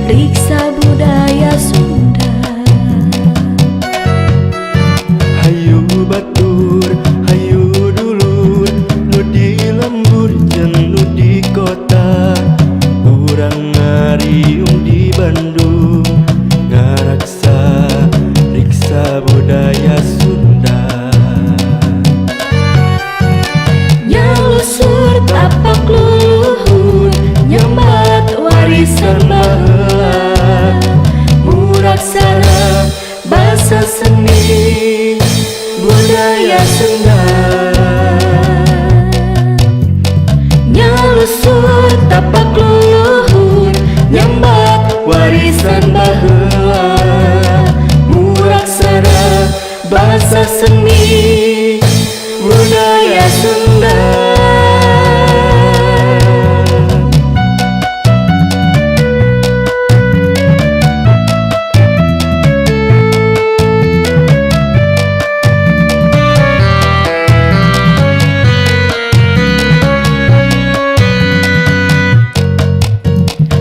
riksa budaya Sunda. Hayu batur, hayu dulur, nu di lembur jeung nu di kota. Urang ngariung di Bandung, ngaraksa riksa budaya Sunda. Nyalusur tapak luluhur, nyambat warisan baheula, muraksana basa seni budaya Sunda. Nyalusur tapak luluhur, nyambat warisan baheula, muraksana basa seni budaya Sunda.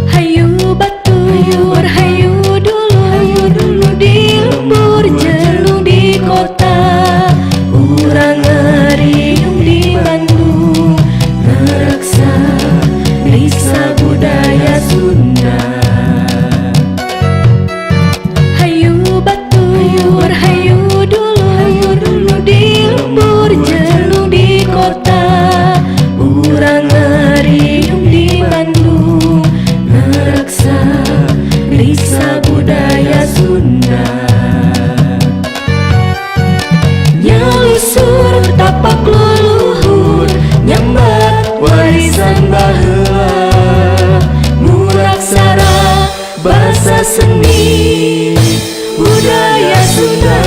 Hayu batur, hayu dulu di lembur jeung di kota. Urang ngariung di Bandung, ngaraksa riksa budaya Sunda. Hayu batur, hayu dulu di lembur jeung di kota. Urang ngariung di Bandung, ngaraksa riksa budaya Sunda. Nyalusur tapak luluhur, nyambat warisan baheula, muraksana basa seni budaya Sunda.